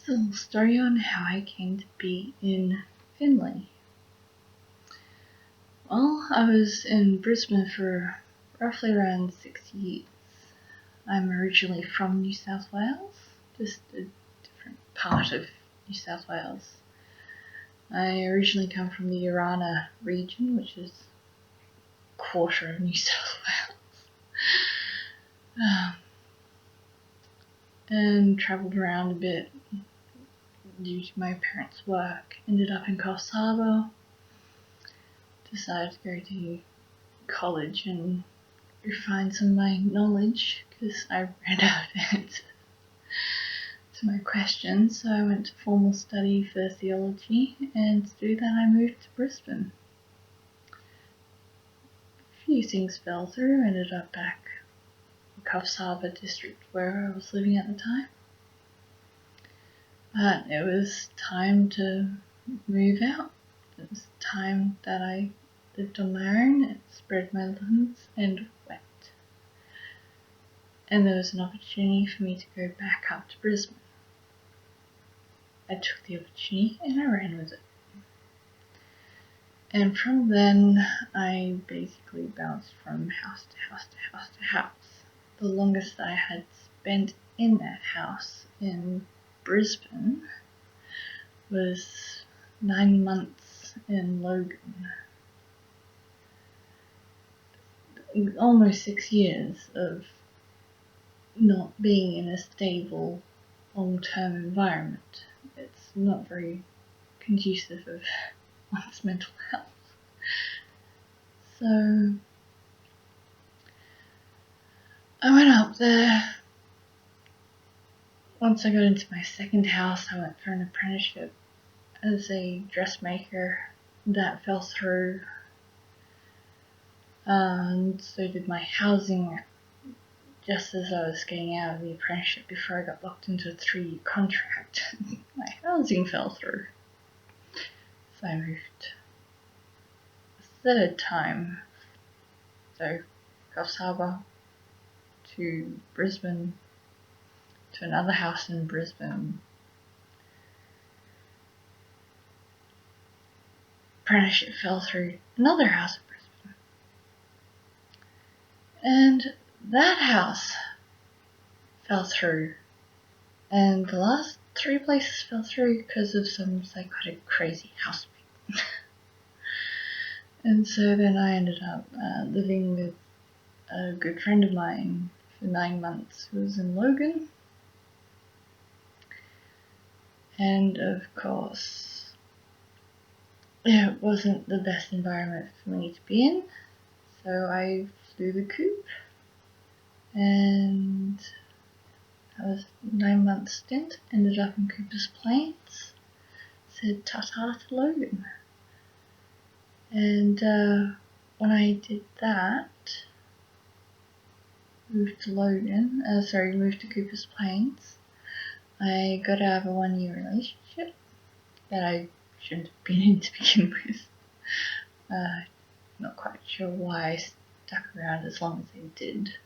A little story on how I came to be in Finley. Well, I was in Brisbane for roughly around 6 years. I'm originally from New South Wales, just a different part of New South Wales. I originally come from the Urana region, which is a quarter of New South Wales, and travelled around a bit due to my parents' work. Ended up in Coffs Harbour, decided to go to college and refine some of my knowledge because I ran out of answers to my questions. So I went to formal study for theology, and to do that I moved to Brisbane. A few things fell through, ended up back in Coffs Harbour district where I was living at the time. But it was time to move out. It was time that I lived on my own and spread my limbs and went. And there was an opportunity for me to go back up to Brisbane. I took the opportunity and I ran with it. And from then, I basically bounced from house to house to house to house. The longest I had spent in that house in Brisbane was 9 months in Logan. Almost 6 years of not being in a stable, long-term environment. It's not very conducive of one's mental health. So I went up there. Once I got into my second house, I went for an apprenticeship as a dressmaker. That fell through. And so did my housing, just as I was getting out of the apprenticeship before I got locked into a 3-year contract. My housing fell through. So I moved a third time. So Coffs Harbour to Brisbane, to another house in Brisbane. Apprenticeship fell through, another house in Brisbane. And that house fell through. And the last 3 places fell through because of some psychotic, crazy housemate. And so then I ended up living with a good friend of mine for 9 months who was in Logan. And of course, it wasn't the best environment for me to be in. So I flew the coop, and that was a 9-month stint. Ended up in Cooper's Plains. Said ta-ta to Logan. And when I did that, moved to Cooper's Plains, I got out of a 1-year relationship that I shouldn't have been in to begin with. Not quite sure why I stuck around as long as I did.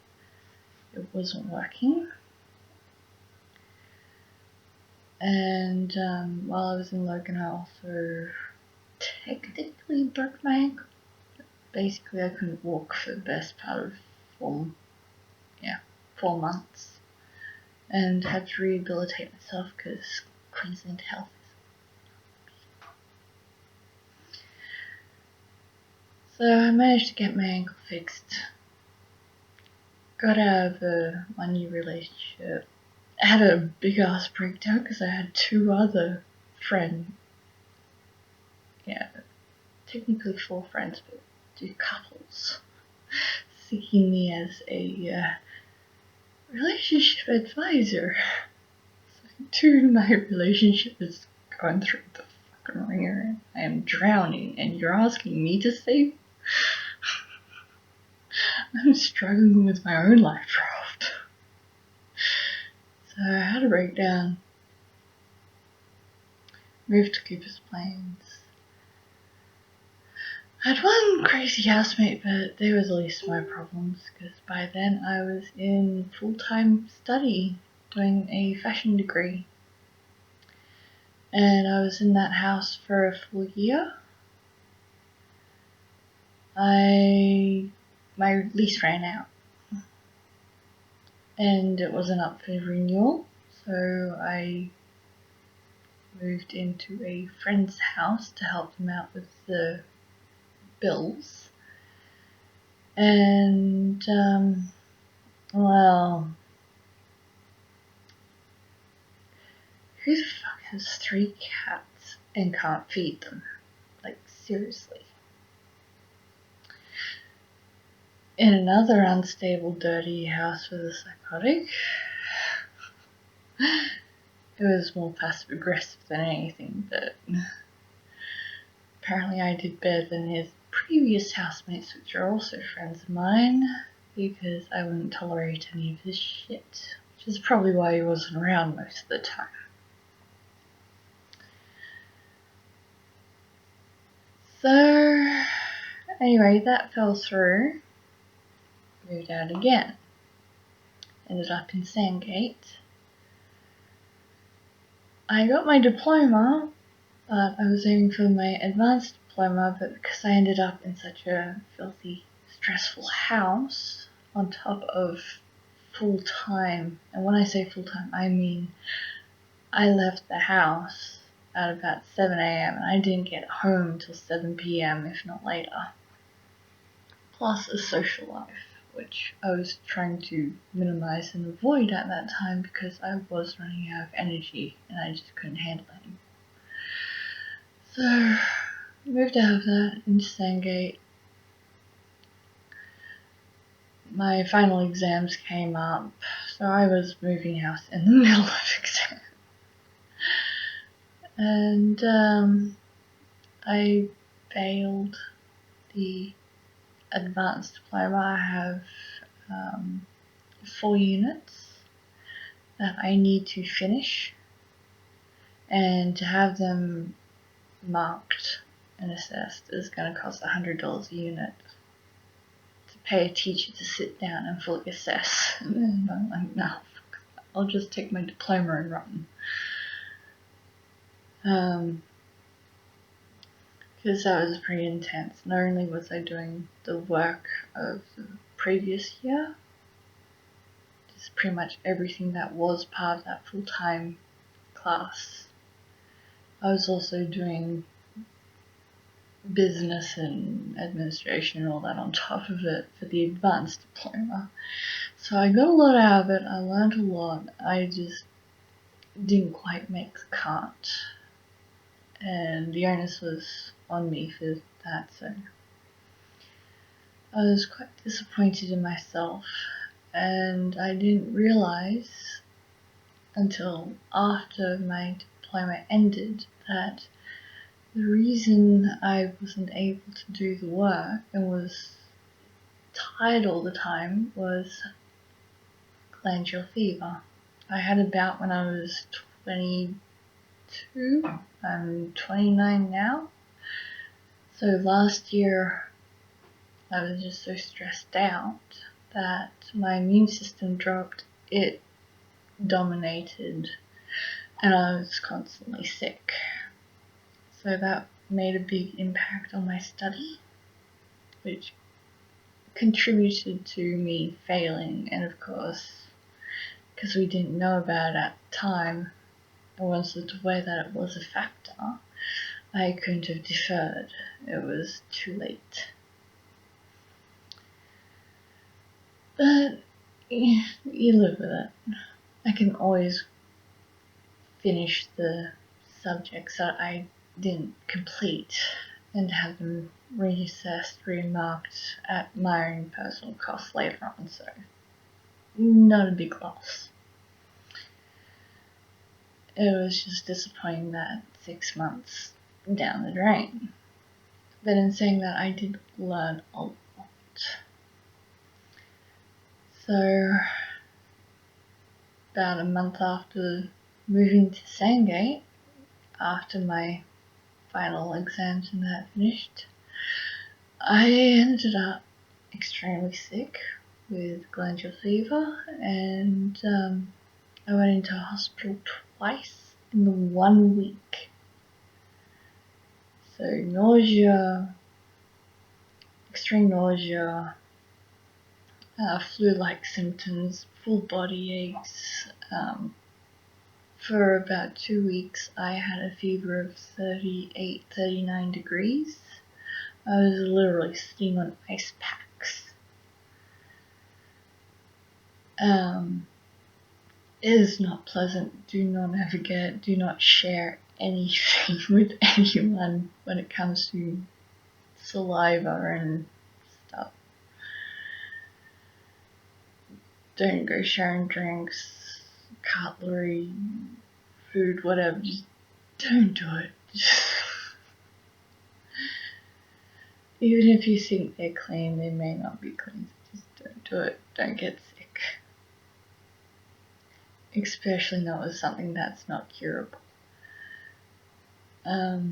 It wasn't working. And while I was in Logan, I also technically broke my ankle. Basically, I couldn't walk for the best part of 4 months. And had to rehabilitate myself because Queensland health is. So I managed to get my ankle fixed. Got out of a 1-year relationship. I had a big ass breakdown because I had 2 other friends. Technically 4 friends, but 2 couples seeking me as a relationship advisor. So 2 of my relationship is going through the fucking ringer. I am drowning, and you're asking me to save? I'm struggling with my own life raft. So I had a breakdown. Moved to Cooper's Plains. I had one crazy housemate, but they were the least of my problems, because by then I was in full-time study, doing a fashion degree. and I was in that house for a full year. My lease ran out, and it wasn't up for renewal, so I moved into a friend's house to help them out with the bills. And well, who the fuck has 3 cats and can't feed them? Like, seriously. In another unstable, dirty house with a psychotic, it was more passive-aggressive than anything, but apparently I did better than his previous housemates, which are also friends of mine, because I wouldn't tolerate any of his shit, which is probably why he wasn't around most of the time. So, anyway, that fell through. Moved out again. Ended up in Sandgate. I got my diploma, but I was aiming for my advanced diploma, but because I ended up in such a filthy, stressful house, on top of full-time, and when I say full-time, I mean I left the house at about 7 a.m. and I didn't get home till 7 p.m. if not later. Plus a social life, which I was trying to minimize and avoid at that time because I was running out of energy and I just couldn't handle it anymore. So, moved out of that into Sandgate. My final exams came up, so I was moving house in the middle of exams. And I failed the advanced diploma. I have 4 units that I need to finish, and to have them marked and assessed is going to cost $100 a unit. To pay a teacher to sit down and fully assess, and I'm like, no, I'll just take my diploma and run. Because that was pretty intense. Not only was I doing the work of the previous year, just pretty much everything that was part of that full-time class, I was also doing business and administration and all that on top of it for the advanced diploma. So I got a lot out of it, I learned a lot, I just didn't quite make the cut. And the onus was on me for that, so I was quite disappointed in myself, and I didn't realise until after my diploma ended that the reason I wasn't able to do the work and was tired all the time was glandular fever. I had a bout when I was 22, I'm 29 now. So last year I was just so stressed out that my immune system dropped, it dominated, and I was constantly sick. So that made a big impact on my study, which contributed to me failing, and of course, because we didn't know about it at the time, and wasn't aware that it was a factor, I couldn't have deferred. It was too late. But you live with it. I can always finish the subjects that I didn't complete and have them reassessed, remarked at my own personal cost later on, so not a big loss. It was just disappointing that 6 months down the drain. But in saying that, I did learn a lot. So, about a month after moving to Sandgate, after my final exams and that finished, I ended up extremely sick with glandular fever, and I went into hospital twice in the 1 week. So nausea, extreme nausea, flu-like symptoms, full body aches. For about 2 weeks I had a fever of 38, 39 degrees. I was literally sitting on ice packs. It is not pleasant. Do not navigate, do not share anything with anyone when it comes to saliva and stuff. Don't go sharing drinks, cutlery, food, whatever. Just don't do it. Even if you think they're clean, they may not be clean. Just don't do it. Don't get sick. Especially not with something that's not curable. So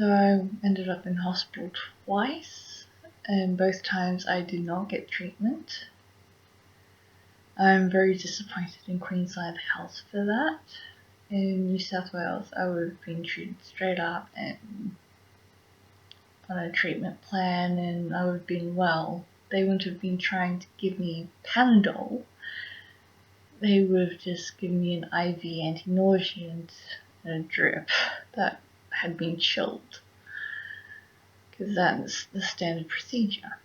I ended up in hospital twice, and both times I did not get treatment. I'm very disappointed in Queensland Health for that. In New South Wales, I would have been treated straight up and on a treatment plan, and I would have been well. They wouldn't have been trying to give me Panadol. They would have just given me an IV anti-nauseant and a drip that had been chilled, because that's the standard procedure.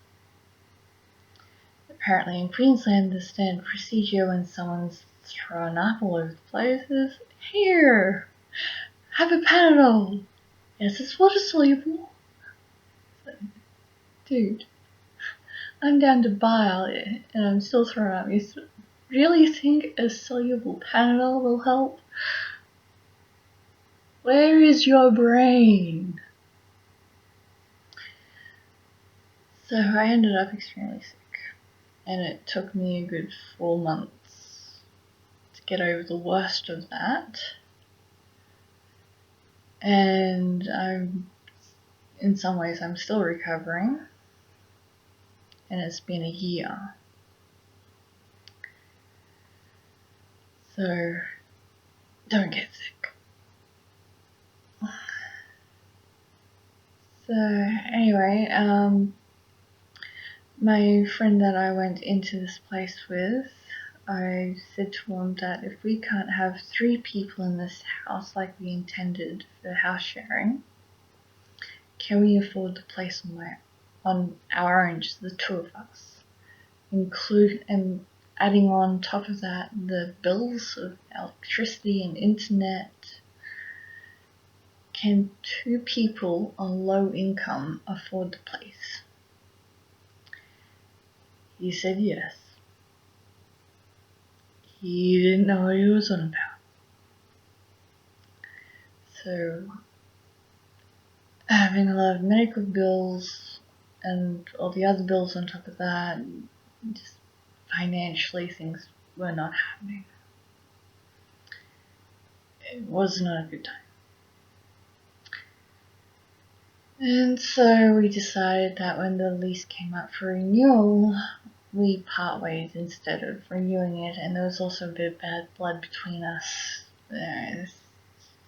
Apparently in Queensland, the standard procedure when someone's thrown up all over the place is, here, have a Panadol. Yes, it's water soluble. Dude, I'm down to bile and I'm still throwing up. You really think a soluble Panadol will help? Where is your brain? So I ended up extremely sick, and it took me a good 4 months to get over the worst of that. And in some ways I'm still recovering, and it's been a year. So don't get sick. So anyway, my friend that I went into this place with, I said to him that if we can't have 3 people in this house like we intended for house sharing, can we afford the place on our own, just the 2 of us? And adding on top of that the bills of electricity and internet. Can 2 people on low income afford the place? He said yes. He didn't know what he was on about. So, having a lot of medical bills and all the other bills on top of that, just financially things were not happening. It was not a good time. And so we decided that when the lease came up for renewal, we part ways instead of renewing it, and there was also a bit of bad blood between us.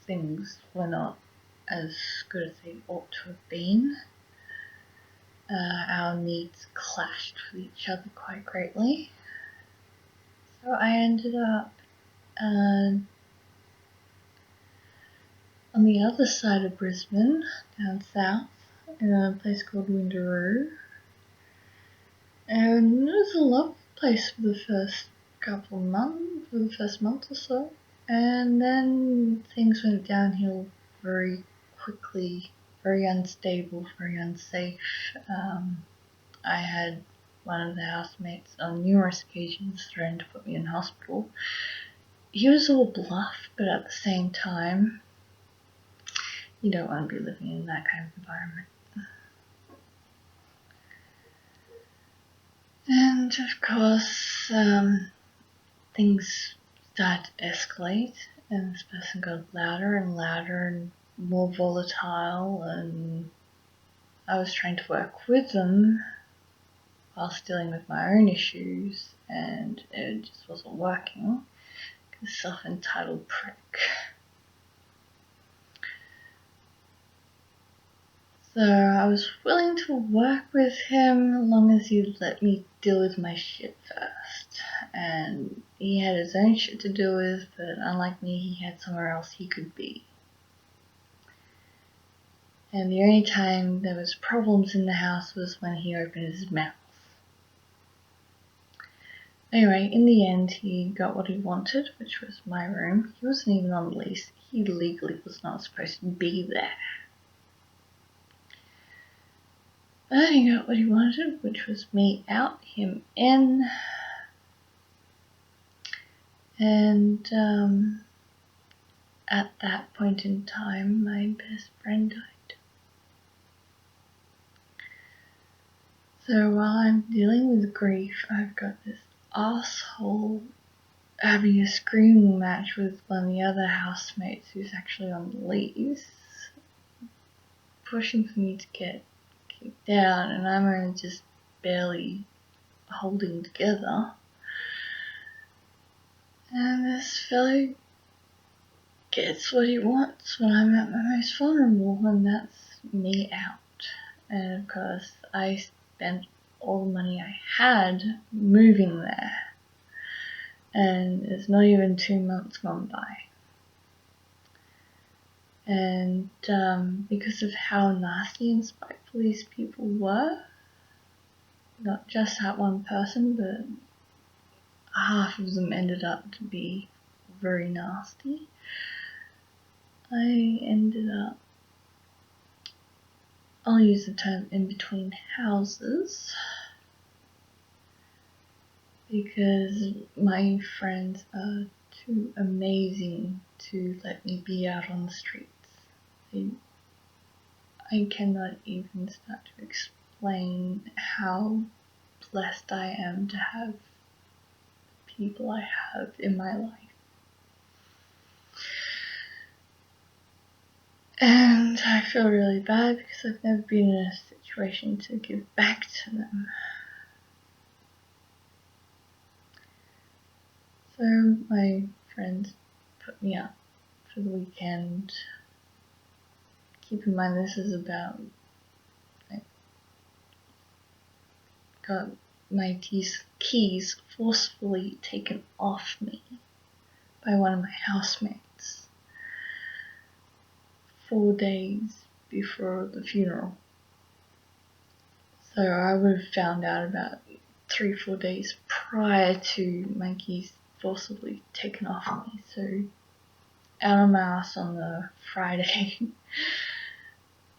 Things were not as good as they ought to have been. Our needs clashed with each other quite greatly. So I ended up on the other side of Brisbane, down south, in a place called Windaroo. And it was a lovely place for the first month or so. And then things went downhill very quickly, very unstable, very unsafe. I had one of the housemates on numerous occasions threaten to put me in hospital. He was all bluff, but at the same time, you don't want to be living in that kind of environment. And of course, things started to escalate, and this person got louder and louder and more volatile, and I was trying to work with them whilst dealing with my own issues, and it just wasn't working. The self-entitled prick. So I was willing to work with him as long as he let me deal with my shit first. And he had his own shit to deal with, but unlike me, he had somewhere else he could be. And the only time there was problems in the house was when he opened his mouth. Anyway, in the end, he got what he wanted, which was my room. He wasn't even on the lease. He legally was not supposed to be there. But he got what he wanted, which was me out, him in. And at that point in time, my best friend died. So while I'm dealing with grief, I've got this asshole having a screaming match with one of the other housemates who's actually on the lease, pushing for me to get kicked out, and I'm only just barely holding together. And this fellow gets what he wants when I'm at my most vulnerable, and that's me out. And of course, I spent all the money I had moving there. And it's not even 2 months gone by. And because of how nasty and spiteful these people were, not just that one person, but half of them ended up to be very nasty, I ended up, I'll use the term in between houses, because my friends are too amazing to let me be out on the streets. I cannot even start to explain how blessed I am to have people I have in my life. And I feel really bad because I've never been in a situation to give back to them. So my friends put me up for the weekend. Keep in mind this is about, I got my keys forcefully taken off me by one of my housemates 4 days before the funeral. So I would have found out about 3-4 days prior to my keys forcibly taken off me. So out of my ass on the Friday,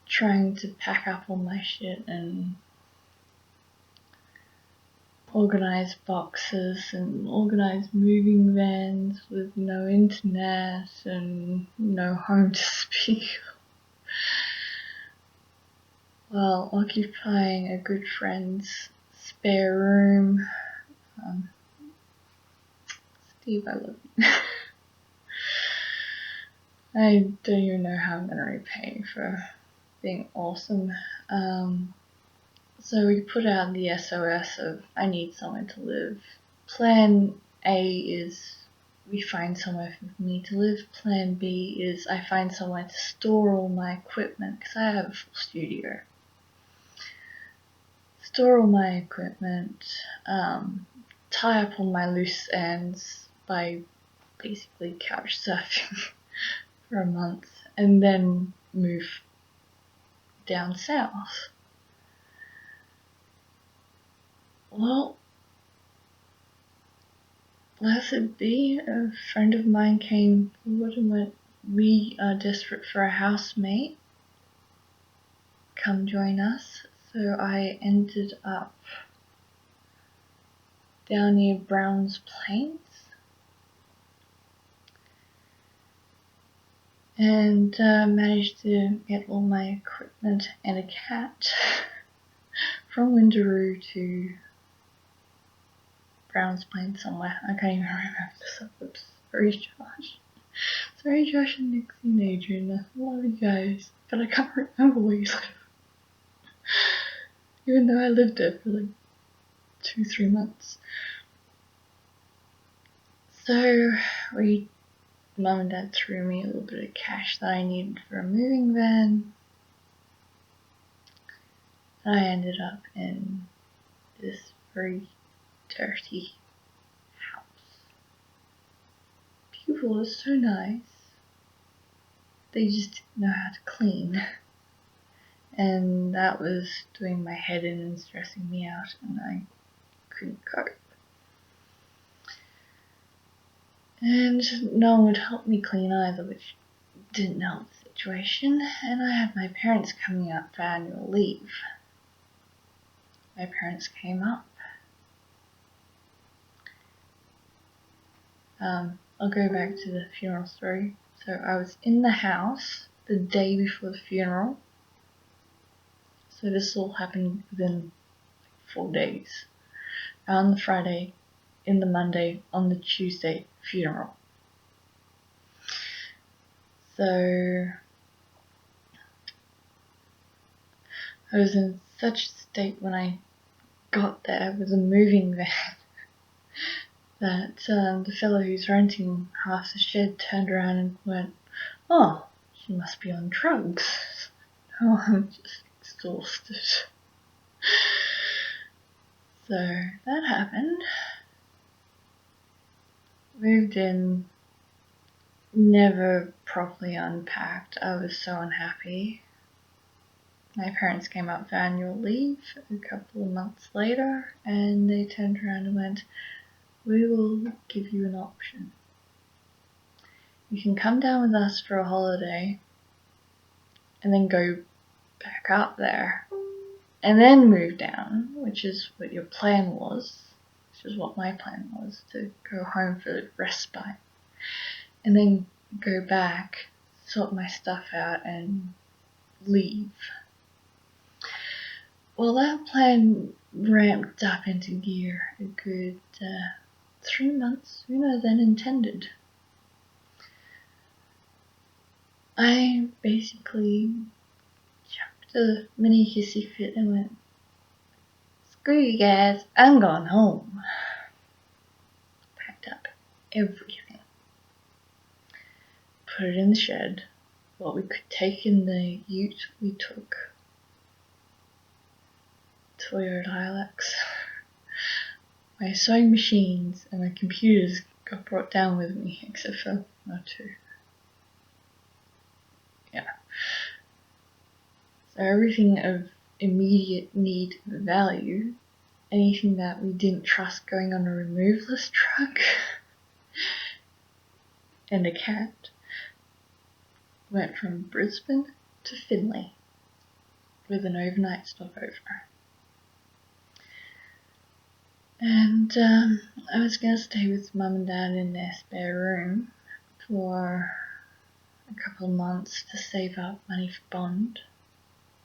trying to pack up all my shit and organize boxes and organize moving vans with no internet and no home to speak while occupying a good friend's spare room. Steve, I love you. I don't even know how I'm going to repay you for being awesome. So we put out the SOS of I need somewhere to live. Plan A is we find somewhere for me to live. Plan B is I find somewhere to store all my equipment because I have a full studio. Store all my equipment, tie up all my loose ends by basically couch surfing for a month, and then move down south. Well, blessed be, a friend of mine came forward and went, we are desperate for a housemate. Come join us. So I ended up down near Browns Plains. And managed to get all my equipment and a cat from Windaroo to Browns Plains somewhere. I can't even remember the suburbs. Sorry, Josh. Sorry, Josh and Nixie and Adrian. I love you guys, but I can't remember where you live. Even though I lived there for like 2-3 months. So Mum and Dad threw me a little bit of cash that I needed for a moving van. And I ended up in this very dirty house. People were so nice. They just didn't know how to clean. And that was doing my head in and stressing me out, and I couldn't cope. And no one would help me clean either, which didn't help the situation, and I had my parents coming up for annual leave. My parents came up. I'll go back to the funeral story. So I was in the house the day before the funeral. So this all happened within 4 days. On the Friday, in the Monday, on the Tuesday, funeral. So I was in such a state when I got there with a moving van that the fellow who's renting half the shed turned around and went, "Oh, she must be on drugs." Oh, I'm just exhausted. So that happened. Moved in, never properly unpacked. I was so unhappy. My parents came up for annual leave a couple of months later, and they turned around and went, "We will give you an option. You can come down with us for a holiday and then go back up there and then move down," which is what your plan was, which is what my plan was, to go home for respite and then go back, sort my stuff out and leave. Well, that plan ramped up into gear a good 3 months sooner than intended. I basically chucked a mini hissy fit and went, "Screw you guys, I'm going home." Packed up everything. Put it in the shed. What we could take in the ute, we took. Toyota Hilux. My sewing machines and my computers got brought down with me, except for one or two. Yeah. So everything of immediate need and value, anything that we didn't trust going on a removalist truck, and a cat, went from Brisbane to Finley with an overnight stopover. And I was going to stay with Mum and Dad in their spare room for a couple of months to save up money for bond,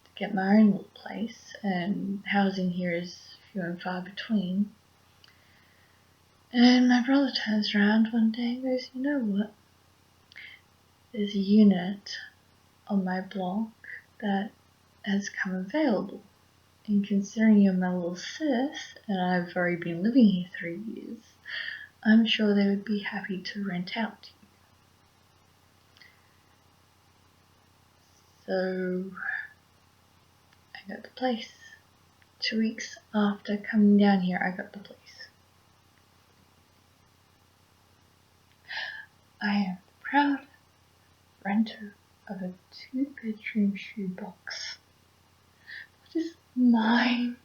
to get my own little place, and housing here is few and far between. And my brother turns around one day and goes, "You know what? There's a unit on my block that has come available. And considering you're my little sis, and I've already been living here 3 years, I'm sure they would be happy to rent out to you." So I got the place. 2 weeks after coming down here, I got the place. I am the proud renter of a 2-bedroom shoebox. What is mine?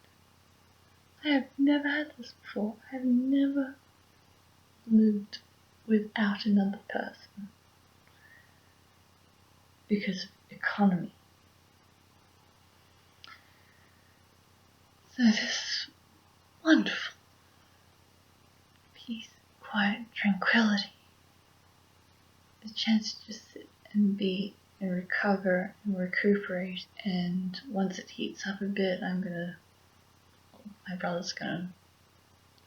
I have never had this before. I have never lived without another person because of economy. So this wonderful peace, quiet, tranquility, the chance to just sit and be and recover and recuperate, and once it heats up a bit, my brother's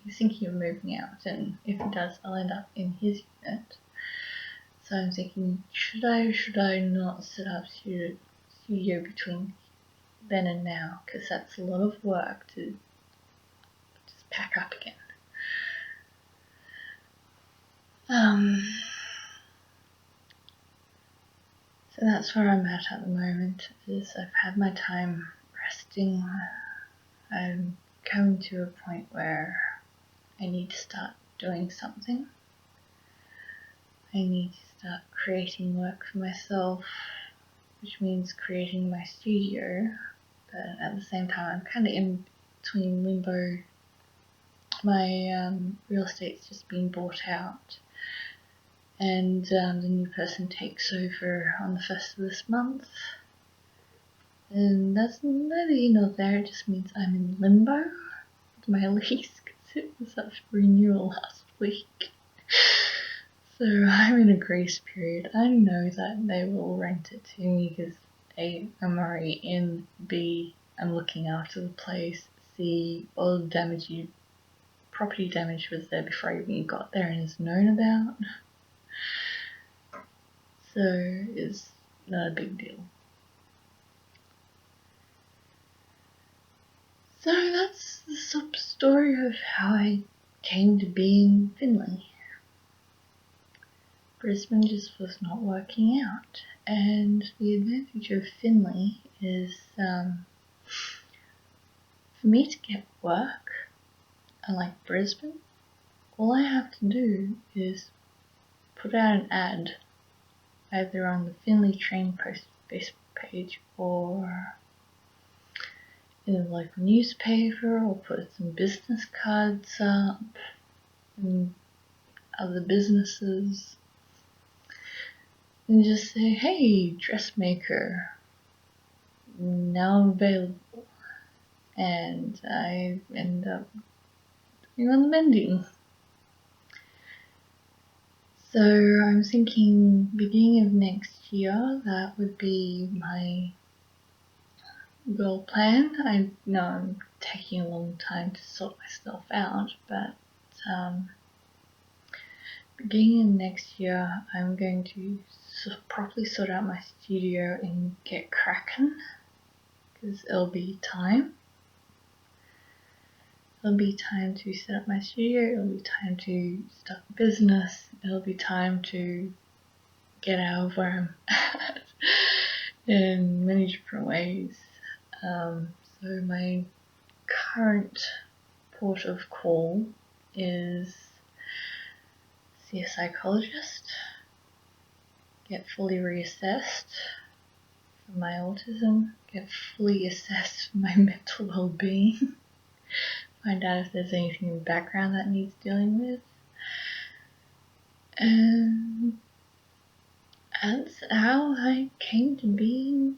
he's thinking of moving out, and if he does, I'll end up in his unit. So I'm thinking, should I not set up studio between then and now, because that's a lot of work to just pack up again. So that's where I'm at the moment, is I've had my time resting. I'm coming to a point where I need to start doing something. I need to start creating work for myself, which means creating my studio, but at the same time I'm kind of in between limbo. My real estate's just been bought out, and the new person takes over on the 1st of this month. And that's neither here nor there, it just means I'm in limbo with my lease because it was up for renewal last week. So I'm in a grace period. I know that they will rent it to me because A, I'm already in, B, I'm looking after the place, C, all the property damage was there before I even got there and is known about. So it's not a big deal. So that's the sub-story of how I came to be in Finley. Brisbane just was not working out, and the advantage of Finley is for me to get work, unlike Brisbane, all I have to do is put out an ad either on the Finley train post Facebook page or in the local newspaper, or put some business cards up in other businesses and just say, hey, dressmaker, now available. And I end up doing on the mending. So I'm thinking beginning of next year, that would be my goal plan. I know I'm taking a long time to sort myself out, but beginning of next year, I'm going to properly sort out my studio and get cracking, because it'll be time. It'll be time to set up my studio, it'll be time to start a business, it'll be time to get out of where I'm at in many different ways. So my current port of call is see a psychologist, get fully reassessed for my autism, get fully assessed for my mental well-being, find out if there's anything in the background that needs dealing with. And that's how I came to be in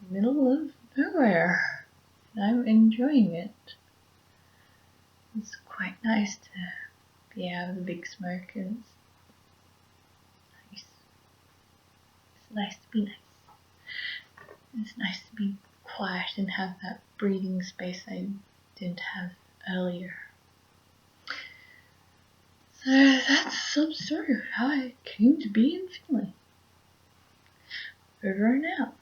the middle of nowhere. And I'm enjoying it. It's quite nice to be out of the big smoke, and it's nice to be nice. It's nice to be quiet and have that breathing space I didn't have earlier. So that's some story of how I came to be in Finley. Over and out.